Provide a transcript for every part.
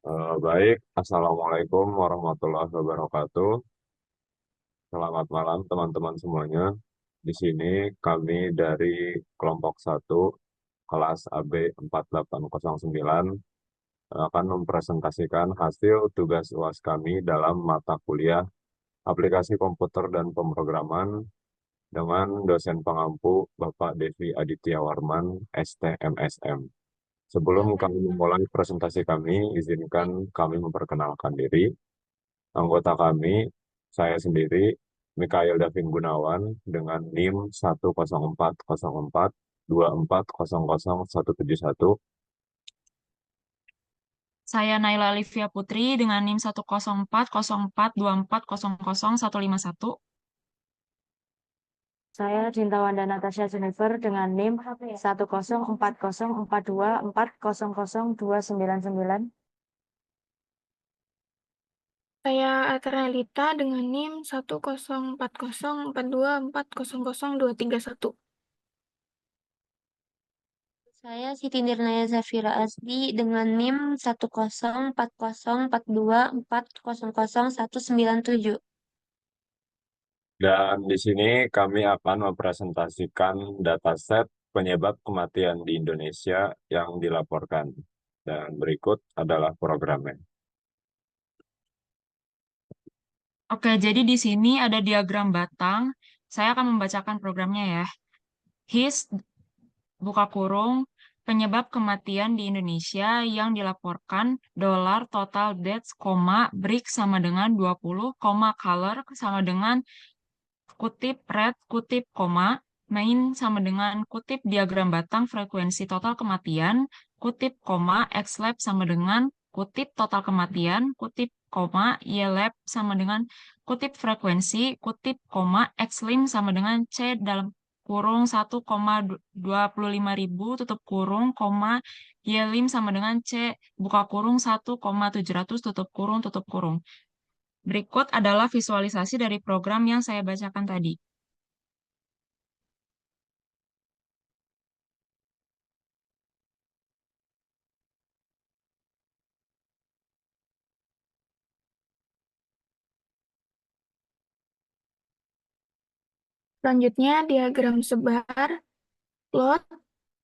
Baik, Assalamualaikum warahmatullahi wabarakatuh. Selamat malam teman-teman semuanya. Di sini kami dari kelompok 1 kelas AB 4809 akan mempresentasikan hasil tugas UAS kami dalam mata kuliah Aplikasi Komputer dan Pemrograman dengan dosen pengampu Bapak Devi Aditya Warman, STMSM. Sebelum kami memulai presentasi kami, izinkan kami memperkenalkan diri. Anggota kami, saya sendiri, Mikael Davin Gunawan, dengan NIM 1040424001711. Saya Naila Livia Putri dengan NIM 1040424001151. Saya Dintawanda Natasha Jennifer dengan NIM 1040424000299. Saya Aternelita dengan NIM 1040424002301. Saya Siti Nirnaya Zafira Asdi dengan NIM 1040424001997. Dan di sini kami akan mempresentasikan dataset penyebab kematian di Indonesia yang dilaporkan. Dan berikut adalah programnya. Oke, jadi di sini ada diagram batang. Saya akan membacakan programnya ya. HIS, buka kurung, penyebab kematian di Indonesia yang dilaporkan dolar total deaths, break sama dengan 20, color sama dengan kutip red, kutip koma, main sama dengan kutip diagram batang frekuensi total kematian, kutip koma, xlab sama dengan kutip total kematian, kutip koma, ylab sama dengan kutip frekuensi, kutip koma, xlim sama dengan c dalam kurung 1,25.000 tutup kurung, koma, ylim sama dengan c buka kurung 1,700 tutup kurung. Berikut adalah visualisasi dari program yang saya bacakan tadi. Selanjutnya, diagram sebar, plot,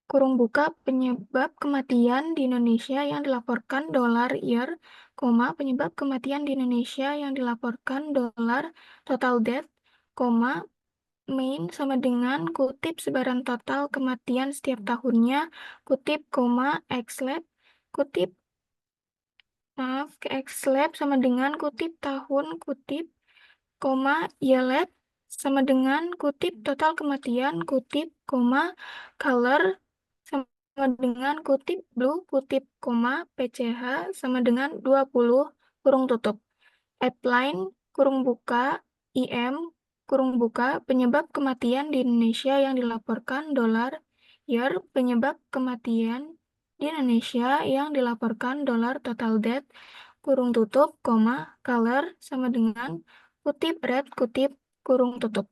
kurung buka penyebab kematian di Indonesia yang dilaporkan dolar year, penyebab kematian di Indonesia yang dilaporkan dolar total death, main sama dengan kutip sebaran total kematian setiap tahunnya, kutip, xlab, kutip, xlab sama dengan kutip tahun, kutip, ylab sama dengan kutip total kematian, kutip, color sama dengan kutip blue, kutip, pch sama dengan 20, kurung tutup. Appline, kurung buka, IM, kurung buka, penyebab kematian di Indonesia yang dilaporkan dolar year, penyebab kematian di Indonesia yang dilaporkan dolar total death, kurung tutup, color sama dengan kutip red, kutip, kurung tutup.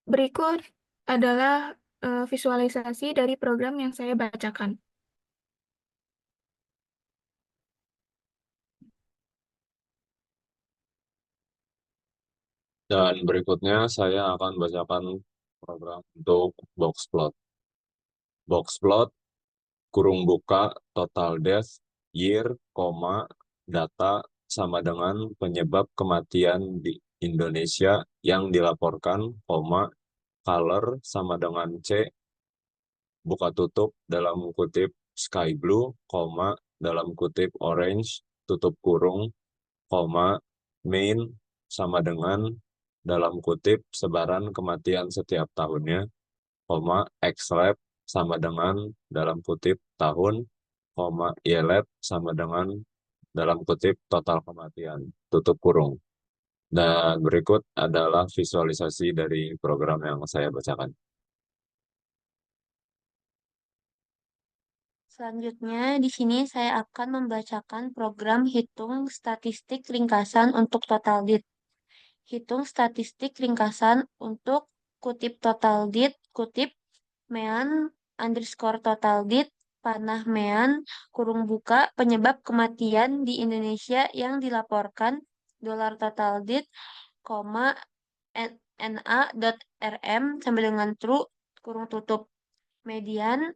Berikut adalah visualisasi dari program yang saya bacakan. Dan berikutnya saya akan bacakan program untuk boxplot. Boxplot, kurung buka, total death, year, data sama dengan penyebab kematian di Indonesia yang dilaporkan, color sama dengan C, buka tutup dalam kutip sky blue, dalam kutip orange, tutup kurung, main sama dengan dalam kutip sebaran kematian setiap tahunnya, xlab sama dengan dalam kutip tahun, ylab sama dengan dalam kutip total kematian, tutup kurung. Dan berikut adalah visualisasi dari program yang saya bacakan. Selanjutnya, di sini saya akan membacakan program hitung statistik ringkasan untuk total dit. Hitung statistik ringkasan untuk kutip total dit, kutip mean underscore total dit Panahmean kurung buka penyebab kematian di Indonesia yang dilaporkan dolar total dit, koma na.rm sampai dengan true kurung tutup median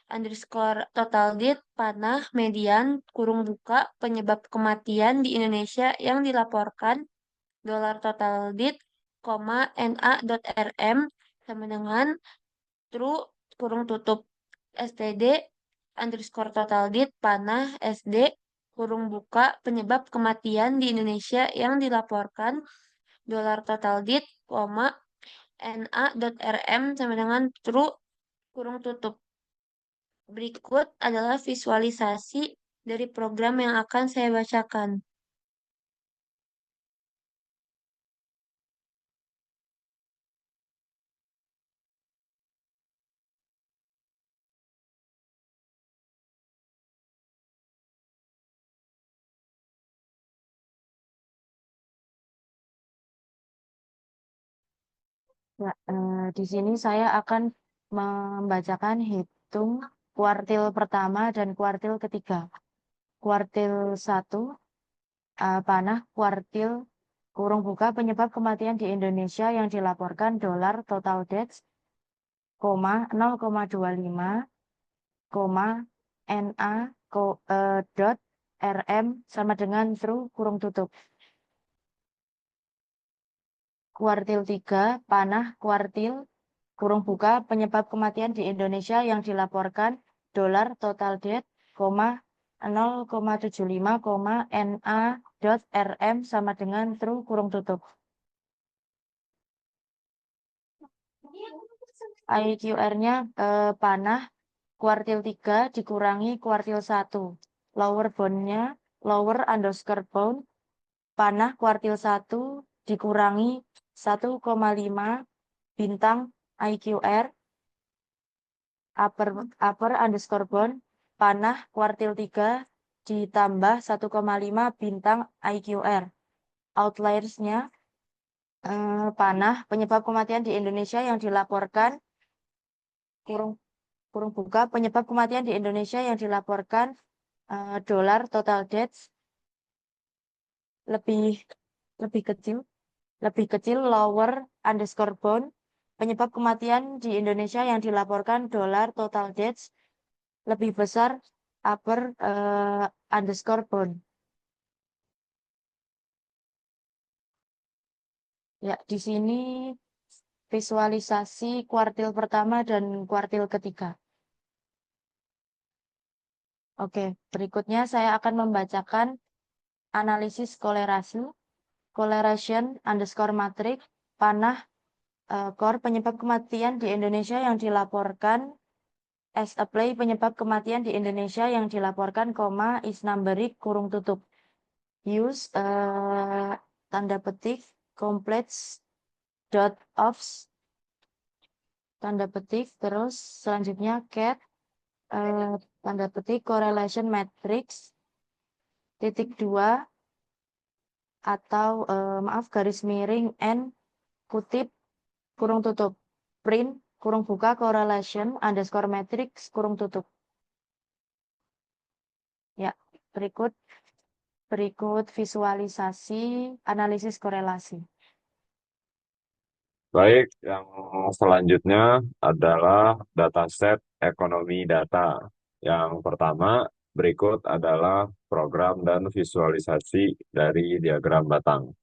underscore total dit panah median kurung buka penyebab kematian di Indonesia yang dilaporkan dolar total dit, koma na.rm sama dengan true kurung tutup std underscore total dit panah sd kurung buka penyebab kematian di Indonesia yang dilaporkan dolar total dit, koma na.rm sama dengan true kurung tutup. Berikut adalah visualisasi dari program yang akan saya bacakan. Ya, di sini saya akan membacakan hitung kuartil pertama dan kuartil ketiga. Kuartil 1, panah kuartil kurung buka penyebab kematian di Indonesia yang dilaporkan dolar total deaths, 0,25, na dot rm sama dengan true kurung tutup. Kuartil 3, panah kuartil kurung buka penyebab kematian di Indonesia yang dilaporkan dolar total death, 0,75, na dot rm sama dengan true kurung tutup. IQR-nya panah kuartil 3 dikurangi kuartil 1. Lower bound-nya lower underscore bound panah kuartil 1 dikurangi 1,5 bintang IQR upper underscore bound panah kuartil 3 ditambah 1,5 bintang IQR. Outliers-nya panah penyebab kematian di Indonesia yang dilaporkan kurung buka penyebab kematian di Indonesia yang dilaporkan dolar total deaths lebih kecil lower underscore bound penyebab kematian di Indonesia yang dilaporkan dolar total deaths lebih besar upper underscore bound. Ya, di sini visualisasi kuartil pertama dan kuartil ketiga. Oke, berikutnya saya akan membacakan analisis kolerasi, correlation underscore matrix, panah core penyebab kematian di Indonesia yang dilaporkan as apply penyebab kematian di Indonesia yang dilaporkan, koma is numeric kurung tutup. Use tanda petik complex dot offs tanda petik terus selanjutnya cat tanda petik correlation matrix titik 2 atau maaf garis miring n kutip kurung tutup print kurung buka correlation underscore matrix kurung tutup. Ya, berikut visualisasi analisis korelasi. Baik, yang selanjutnya adalah dataset ekonomi data. Yang pertama, berikut adalah program dan visualisasi dari diagram batang.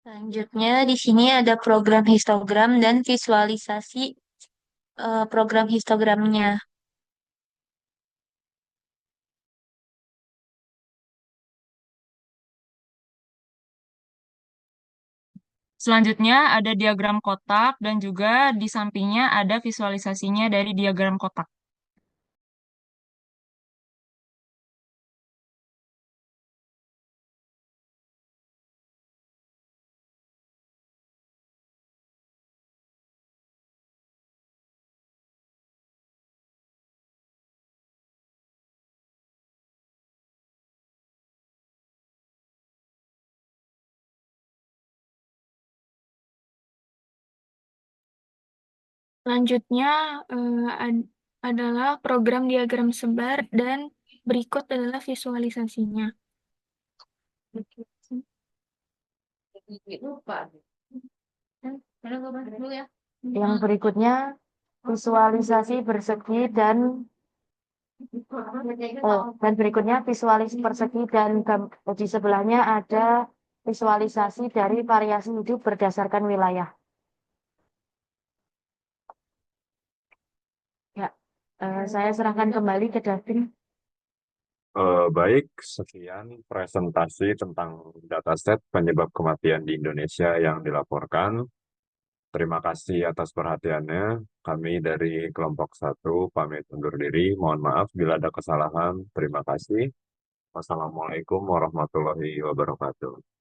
Selanjutnya di sini ada program histogram dan visualisasi program histogramnya. Selanjutnya ada diagram kotak dan juga di sampingnya ada visualisasinya dari diagram kotak. Selanjutnya adalah program diagram sebar dan berikut adalah visualisasinya. Yang berikutnya visualisasi persegi dan berikutnya visualisasi persegi dan di sebelahnya ada visualisasi dari variasi hidup berdasarkan wilayah. Ya, saya serahkan kembali ke Davin. Baik, sekian presentasi tentang dataset penyebab kematian di Indonesia yang dilaporkan. Terima kasih atas perhatiannya. Kami dari kelompok 1 pamit undur diri. Mohon maaf bila ada kesalahan. Terima kasih. Wassalamualaikum warahmatullahi wabarakatuh.